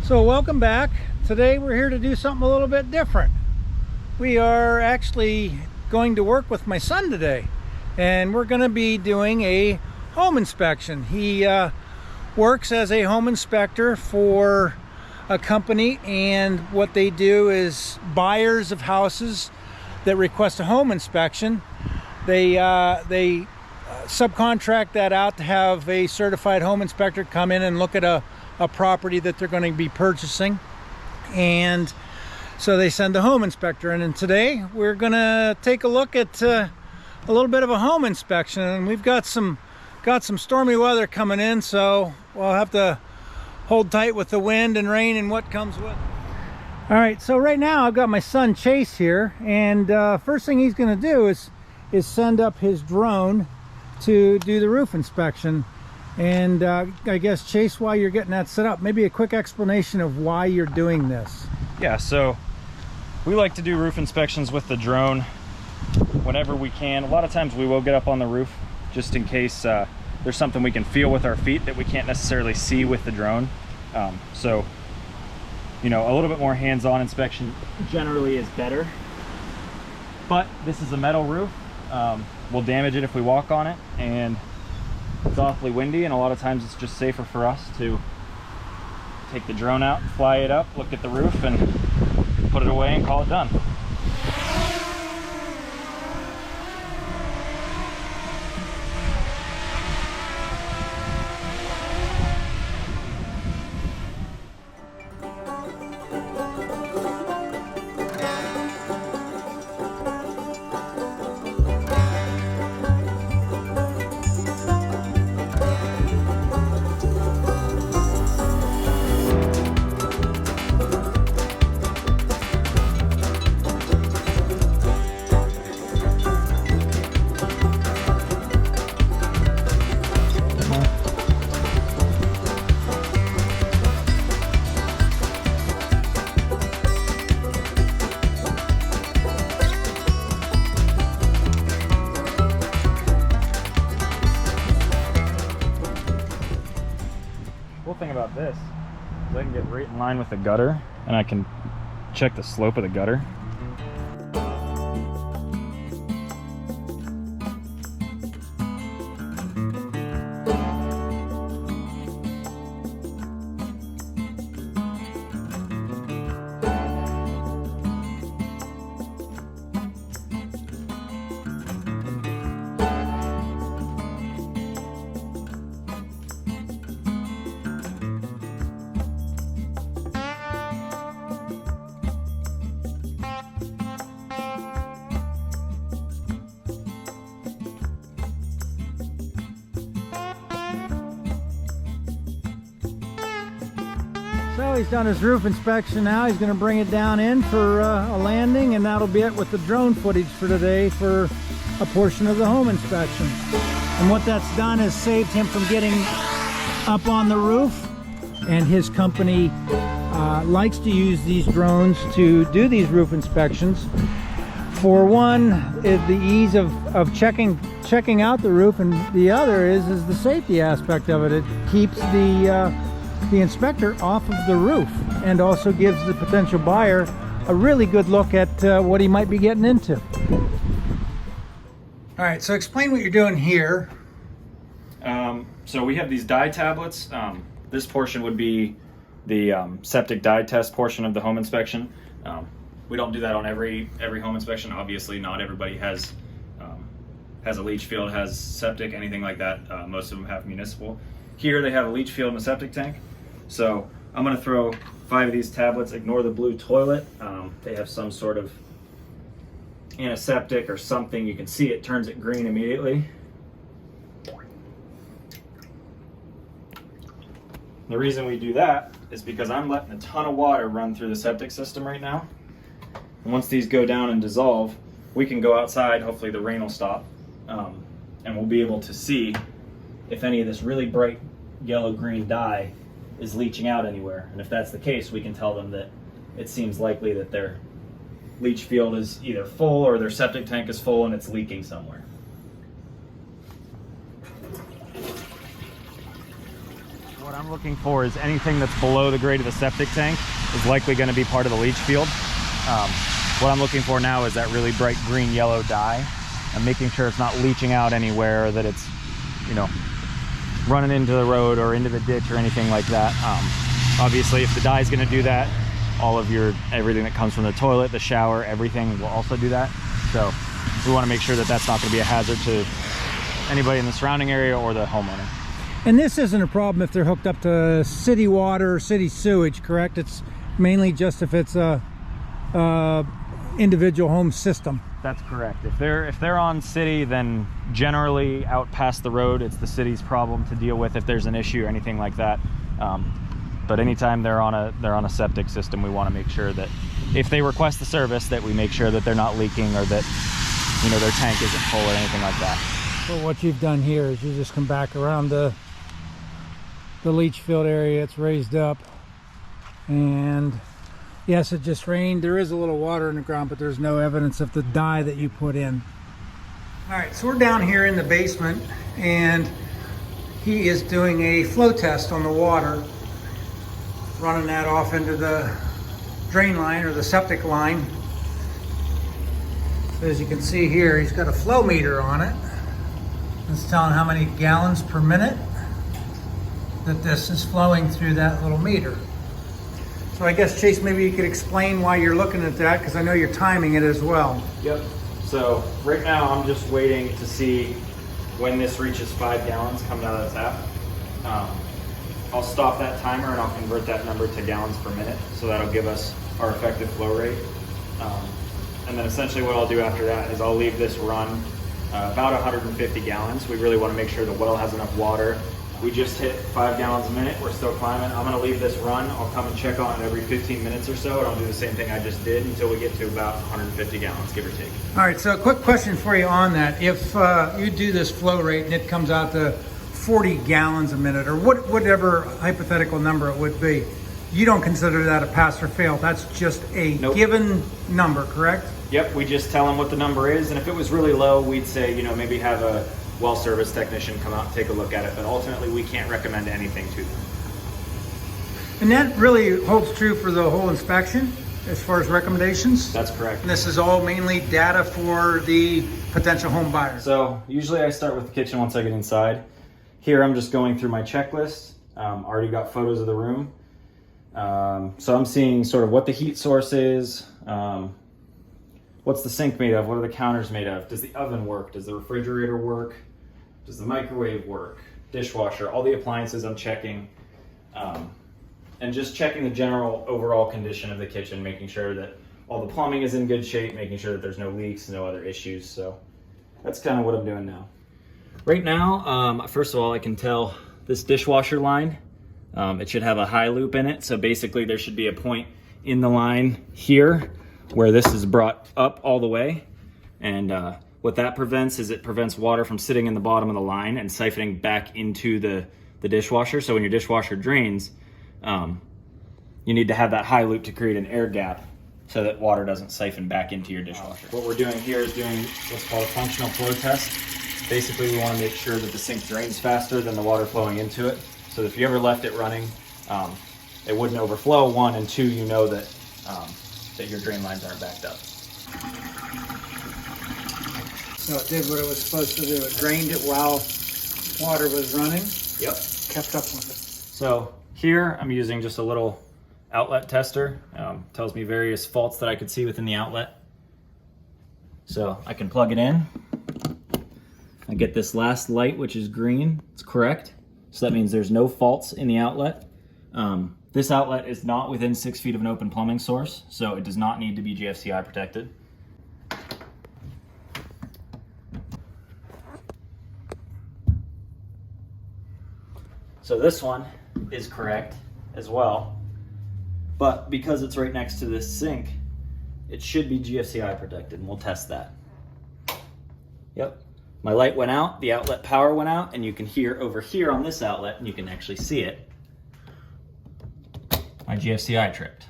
So welcome back. Today we're here to do something a little bit different. We are actually going to work with my son today, and we're going to be doing a home inspection. He works as a home inspector for a company, and what they do is buyers of houses that request a home inspection, they subcontract that out to have a certified home inspector come in and look at a property that they're going to be purchasing. And so they send the home inspector in, and today we're going to take a look at a little bit of a home inspection. And we've got some stormy weather coming in, so we'll have to hold tight with the wind and rain and what comes with it. All right, so right now I've got my son Chase here, and first thing he's going to do is send up his drone to do the roof inspection. And I guess, Chase, while you're getting that set up, maybe a quick explanation of why you're doing this. Yeah, so we like to do roof inspections with the drone whenever we can. A lot of times we will get up on the roof just in case there's something we can feel with our feet that we can't necessarily see with the drone. So, you know, a little bit more hands-on inspection generally is better. But this is a metal roof. We'll damage it if we walk on it, and it's awfully windy, and a lot of times it's just safer for us to take the drone out, fly it up, look at the roof, and put it away and call it done. Cool thing about this is I can get right in line with the gutter, and I can check the slope of the gutter. So he's done his roof inspection now. He's going to bring it down in for a landing, and that'll be it with the drone footage for today for a portion of the home inspection. And what that's done is saved him from getting up on the roof, and his company likes to use these drones to do these roof inspections. For one, the ease of checking out the roof, and the other is the safety aspect of it. It keeps the inspector off of the roof, and also gives the potential buyer a really good look at what he might be getting into. All right, so explain what you're doing here. So we have these dye tablets. This portion would be the septic dye test portion of the home inspection. We don't do that on every home inspection. Obviously, not everybody has a leach field, has septic, anything like that. Most of them have municipal. Here they have a leach field and a septic tank. So I'm going to throw 5 of these tablets. Ignore the blue toilet. They have some sort of antiseptic or something. You can see it turns it green immediately. The reason we do that is because I'm letting a ton of water run through the septic system right now. And once these go down and dissolve, we can go outside. Hopefully the rain will stop, and we'll be able to see if any of this really bright yellow-green dye is leaching out anywhere. And if that's the case, we can tell them that it seems likely that their leach field is either full or their septic tank is full and it's leaking somewhere. What I'm I'm looking for is anything that's below the grade of the septic tank is likely going to be part of the leach field. What I'm looking for now is that really bright green yellow dye. I'm making sure it's not leaching out anywhere, that it's, you know, running into the road or into the ditch or anything like that. Obviously, if the dye is going to do that, all of everything that comes from the toilet, the shower, everything will also do that. So we want to make sure that that's not going to be a hazard to anybody in the surrounding area or the homeowner. And this isn't a problem if they're hooked up to city water or city sewage, correct? It's mainly just if it's a individual home system. That's correct. If they're on city, then generally out past the road, it's the city's problem to deal with if there's an issue or anything like that. But anytime they're on a septic system, we want to make sure that if they request the service, that we make sure that they're not leaking or that, you know, their tank isn't full or anything like that. So what you've done here is you just come back around the leach field area. It's raised up, and yes, it just rained. There is a little water in the ground, but there's no evidence of the dye that you put in. All right, so we're down here in the basement, and he is doing a flow test on the water, running that off into the drain line or the septic line. So as you can see here, he's got a flow meter on it. It's telling how many gallons per minute that this is flowing through that little meter. So I guess, Chase, maybe you could explain why you're looking at that, because I know you're timing it as well. Yep. So right now I'm just waiting to see when this reaches 5 gallons coming out of the tap. I'll stop that timer and I'll convert that number to gallons per minute. So that'll give us our effective flow rate. And then essentially what I'll do after that is I'll leave this run about 150 gallons. We really want to make sure the well has enough water. We just hit 5 gallons a minute. We're still climbing. I'm going to leave this run. I'll come and check on it every 15 minutes or so, and I'll do the same thing I just did until we get to about 150 gallons, give or take. All right, so a quick question for you on that. If you do this flow rate and it comes out to 40 gallons a minute, or whatever hypothetical number it would be, you don't consider that a pass or fail. That's just a given number, correct? Yep, we just tell them what the number is, and if it was really low, we'd say, you know, maybe have a well service technician come out and take a look at it, but ultimately we can't recommend anything to them. And that really holds true for the whole inspection as far as recommendations? That's correct. And this is all mainly data for the potential home buyer. So usually I start with the kitchen once I get inside. Here I'm just going through my checklist. Already got photos of the room. So I'm seeing sort of what the heat source is, what's the sink made of, what are the counters made of, does the oven work, does the refrigerator work, does the microwave work, dishwasher, all the appliances I'm checking, and just checking the general overall condition of the kitchen, making sure that all the plumbing is in good shape, making sure that there's no leaks, no other issues. So that's kind of what I'm doing now. Right now, first of all, I can tell this dishwasher line, it should have a high loop in it. So basically there should be a point in the line here where this is brought up all the way. And what that prevents is it prevents water from sitting in the bottom of the line and siphoning back into the dishwasher. So when your dishwasher drains, you need to have that high loop to create an air gap so that water doesn't siphon back into your dishwasher. What we're doing here is doing what's called a functional flow test. Basically, we want to make sure that the sink drains faster than the water flowing into it. So if you ever left it running, it wouldn't overflow, one, and two, you know that that your drain lines aren't backed up. So it did what it was supposed to do. It drained it while water was running. Yep. Kept up with it. So here I'm using just a little outlet tester. Tells me various faults that I could see within the outlet. So I can plug it in. I get this last light, which is green. It's correct. So that means there's no faults in the outlet. This outlet is not within 6 feet of an open plumbing source, so it does not need to be GFCI protected. So this one is correct as well, but because it's right next to this sink, it should be GFCI protected, and we'll test that. Yep. My light went out, the outlet power went out, and you can hear over here on this outlet, and you can actually see it, my GFCI tripped.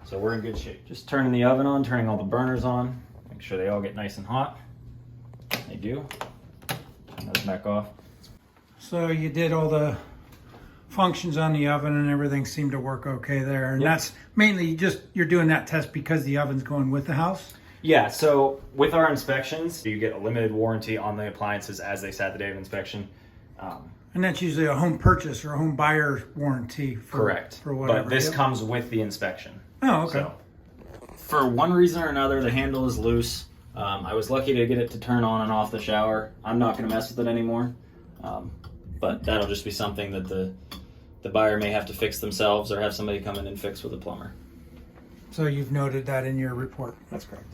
So we're in good shape. Just turning the oven on, turning all the burners on, make sure they all get nice and hot. They do. Turn those back off. So you did all the functions on the oven and everything seem to work okay there. And Yep. that's mainly just you're doing that test because the oven's going with the house? Yeah, so with our inspections, you get a limited warranty on the appliances as they sat the day of inspection. And that's usually a home purchase or a home buyer warranty for, Correct. for whatever. But this Yep. comes with the inspection. Oh, okay. So, for one reason or another, the handle is loose. I was lucky to get it to turn on and off the shower. I'm not going to mess with it anymore. But that'll just be something that the buyer may have to fix themselves or have somebody come in and fix with a plumber. So you've noted that in your report. That's correct.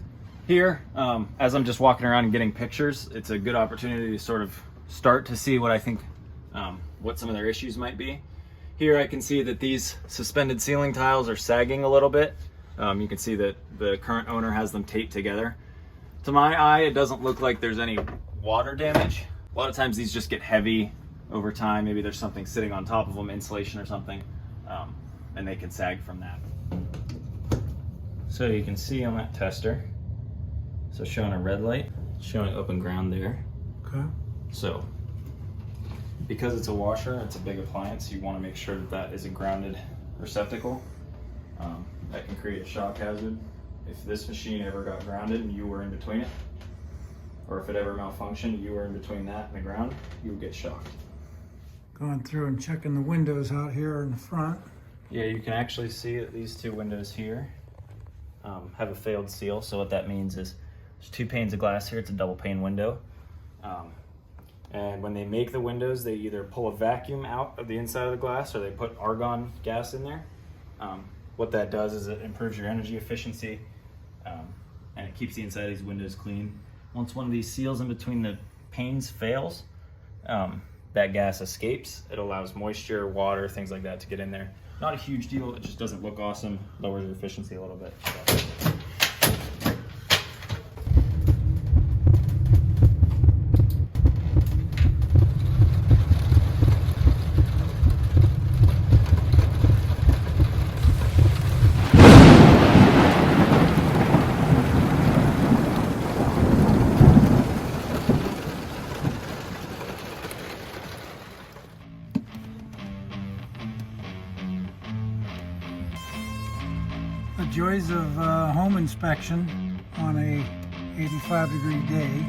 Here, as I'm just walking around and getting pictures, it's a good opportunity to sort of start to see what I think, what some of their issues might be. Here I can see that these suspended ceiling tiles are sagging a little bit. You can see that the current owner has them taped together. To my eye, it doesn't look like there's any water damage. A lot of times these just get heavy over time. Maybe there's something sitting on top of them, insulation or something, and they can sag from that. So you can see on that tester, so showing a red light, showing open ground there. Okay. So because it's a washer, it's a big appliance, you want to make sure that that is a grounded receptacle. That can create a shock hazard. If this machine ever got grounded and you were in between it, or if it ever malfunctioned, you were in between that and the ground, you would get shocked. Going through and checking the windows out here in the front. Yeah, you can actually see that these two windows here have a failed seal. So what that means is there's two panes of glass here. It's a double pane window. And when they make the windows, they either pull a vacuum out of the inside of the glass or they put argon gas in there. What that does is it improves your energy efficiency and it keeps the inside of these windows clean. Once one of these seals in between the panes fails, that gas escapes. It allows moisture, water, things like that to get in there. Not a huge deal, it just doesn't look awesome, lowers your efficiency a little bit. The joys of home inspection on a 85-degree day,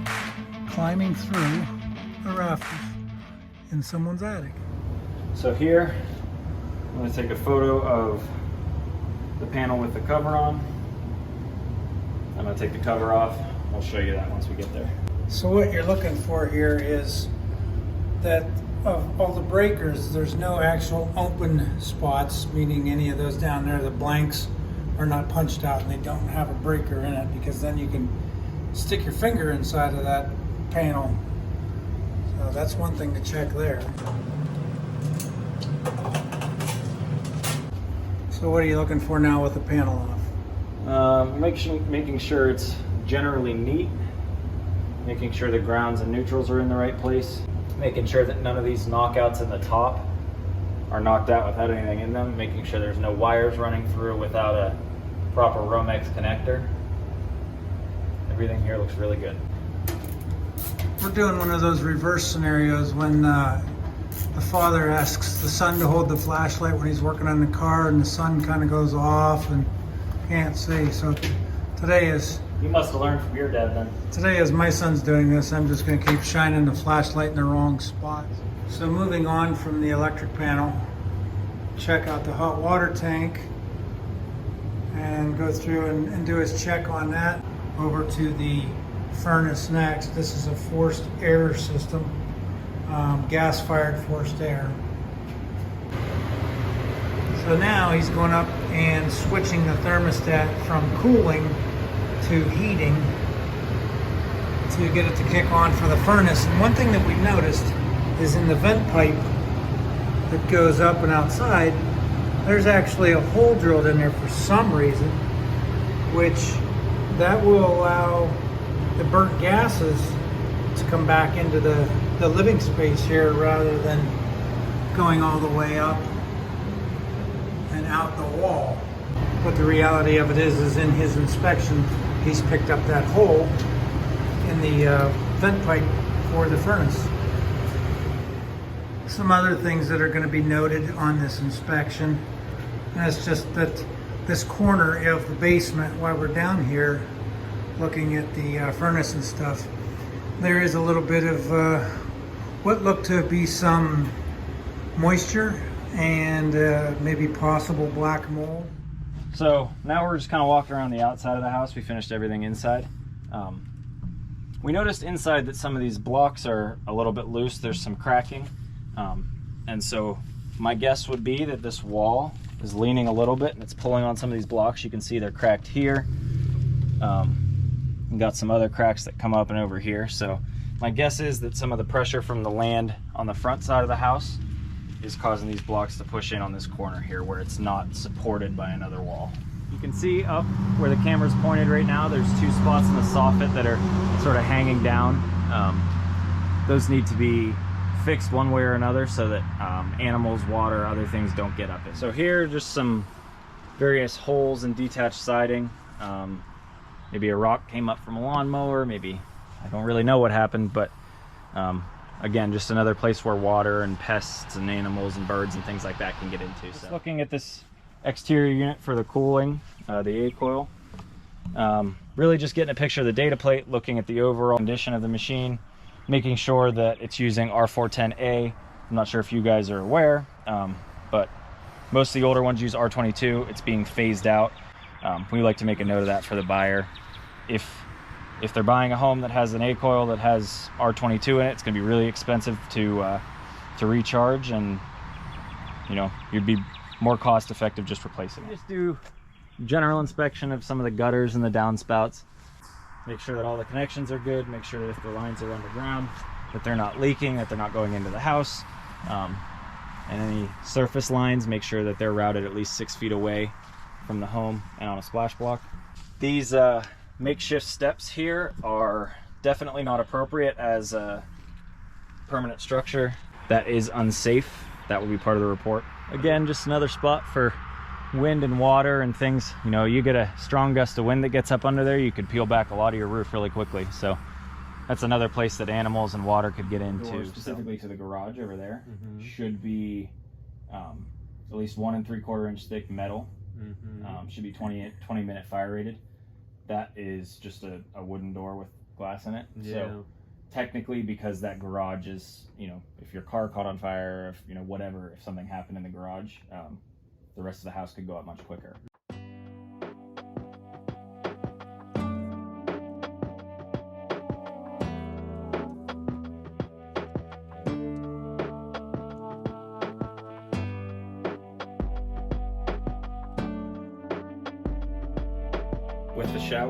climbing through the rafters in someone's attic. So here, I'm going to take a photo of the panel with the cover on. I'm going to take the cover off. I'll show you that once we get there. So what you're looking for here is that of all the breakers, there's no actual open spots, meaning any of those down there, the blanks are not punched out and they don't have a breaker in it, because then you can stick your finger inside of that panel. So that's one thing to check there. So what are you looking for now with the panel off? Making sure it's generally neat, making sure the grounds and neutrals are in the right place, making sure that none of these knockouts in the top are knocked out without anything in them, making sure there's no wires running through without a proper Romex connector. Everything here looks really good. We're doing one of those reverse scenarios when the father asks the son to hold the flashlight when he's working on the car, and the son kind of goes off and can't see. So today is... You must have learned from your dad then. Today, as my son's doing this, I'm just going to keep shining the flashlight in the wrong spot. So moving on from the electric panel, check out the hot water tank and go through and do his check on that. Over to the furnace next. This is a forced air system, gas-fired forced air. So now he's going up and switching the thermostat from cooling to heating to get it to kick on for the furnace. And one thing that we've noticed is in the vent pipe that goes up and outside, there's actually a hole drilled in there for some reason, which that will allow the burnt gases to come back into the living space here rather than going all the way up and out the wall. But the reality of it is in his inspection, he's picked up that hole in the vent pipe for the furnace. some other things that are going to be noted on this inspection. And that's just that this corner of the basement, while we're down here looking at the furnace and stuff, there is a little bit of what looked to be some moisture and maybe possible black mold. So now we're just kind of walking around the outside of the house. We finished everything inside. We noticed inside that some of these blocks are a little bit loose. There's some cracking. And so my guess would be that this wall is leaning a little bit and it's pulling on some of these blocks. You can see they're cracked here. And got some other cracks that come up and over here. So my guess is that some of the pressure from the land on the front side of the house is causing these blocks to push in on this corner here where it's not supported by another wall. You can see up where the camera's pointed right now, there's two spots in the soffit that are sort of hanging down. Those need to be fixed one way or another so that animals, water, other things don't get up it. So here, just some various holes in detached siding. Maybe a rock came up from a lawnmower, maybe, I don't really know what happened, but again, just another place where water and pests and animals and birds and things like that can get into. So looking at this exterior unit for the cooling, the A-coil, really just getting a picture of the data plate, looking at the overall condition of the machine, making sure that it's using R410A. I'm not sure if you guys are aware, but most of the older ones use R22. It's being phased out. We like to make a note of that for the buyer. If they're buying a home that has an A-coil that has R22 in it, it's going to be really expensive to recharge, and you know, you'd be more cost effective just replacing it. Just do general inspection of some of the gutters and the downspouts. Make sure that all the connections are good. Make sure that if the lines are underground, that they're not leaking, that they're not going into the house. And any surface lines, make sure that they're routed at least 6 feet away from the home and on a splash block. These makeshift steps here are definitely not appropriate as a permanent structure. That is unsafe. That will be part of the report. Again, just another spot for wind and water and things. You know, you get a strong gust of wind that gets up under there, you could peel back a lot of your roof really quickly. So that's another place that animals and water could get into. Specifically to the garage over there, should be at least 1 3/4 inch thick metal. Should be 20-minute fire rated. That is just a wooden door with glass in it. Yeah. So technically, because that garage is, you know, if your car caught on fire, if, you know, whatever, if something happened in the garage, the rest of the house could go up much quicker.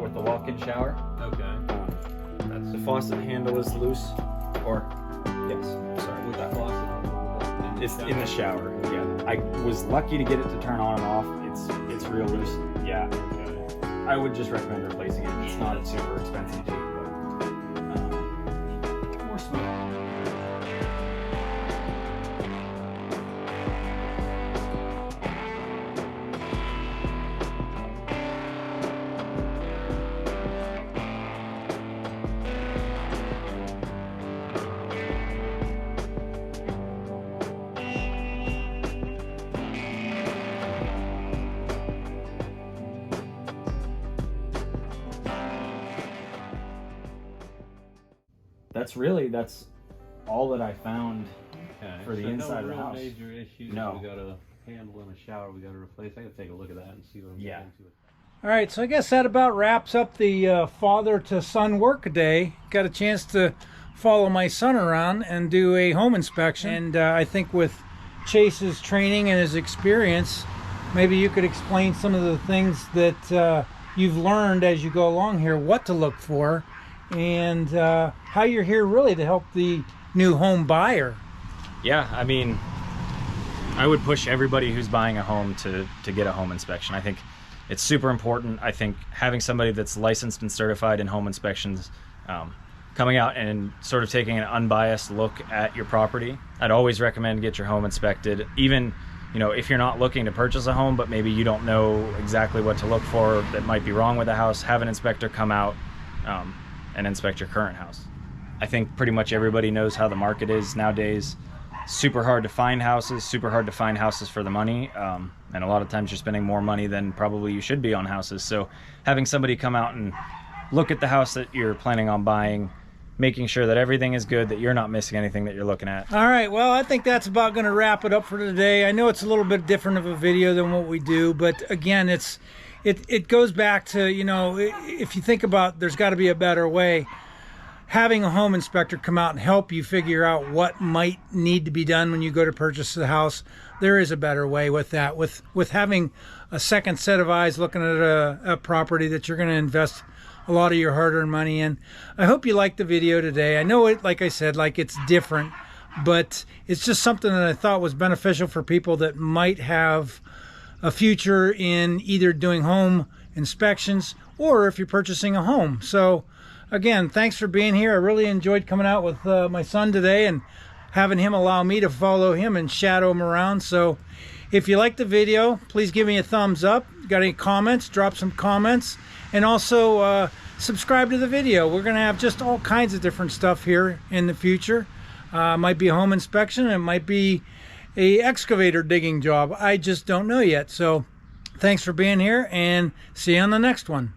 With the walk-in shower. Okay. The faucet handle is loose, or yes, sorry. With that faucet handle, it's in the shower. Yeah, I was lucky to get it to turn on and off. It's real loose. Yeah. Okay. I would just recommend replacing it. It's not super expensive to do, but more smoke. That's all that I found for the inside of the house. Major issues. No. We got a handle in a shower we got to replace. I got to take a look at that and see what I'm getting into. All right, so I guess that about wraps up the father to son work day. Got a chance to follow my son around and do a home inspection. And I think with Chase's training and his experience, maybe you could explain some of the things that you've learned as you go along here, what to look for, and how you're here really to help the new home buyer. Yeah, I mean, I would push everybody who's buying a home to get a home inspection. I think it's super important. I think having somebody that's licensed and certified in home inspections, coming out and sort of taking an unbiased look at your property. I'd always recommend get your home inspected. Even, you know, if you're not looking to purchase a home, but maybe you don't know exactly what to look for that might be wrong with the house, have an inspector come out and inspect your current house. I think pretty much everybody knows how the market is nowadays. super hard to find houses, super hard to find houses for the money. And a lot of times you're spending more money than probably you should be on houses. So having somebody come out and look at the house that you're planning on buying, making sure that everything is good, that you're not missing anything that you're looking at. All right, well, I think that's about going to wrap it up for today. I know it's a little bit different of a video than what we do, but again, it goes back to, you know, if you think about, there's got to be a better way. Having a home inspector come out and help you figure out what might need to be done when you go to purchase the house, there is a better way with that. With having a second set of eyes looking at a property that you're going to invest a lot of your hard-earned money in. I hope you liked the video today. I know it, like I said, like it's different, but it's just something that I thought was beneficial for people that might have a future in either doing home inspections or if you're purchasing a home. So again, thanks for being here. I really enjoyed coming out with my son today and having him allow me to follow him and shadow him around. So if you liked the video, please give me a thumbs up. Got any comments, drop some comments. And also subscribe to the video. We're going to have just all kinds of different stuff here in the future. Might be a home inspection. It might be a excavator digging job. I just don't know yet. So thanks for being here and see you on the next one.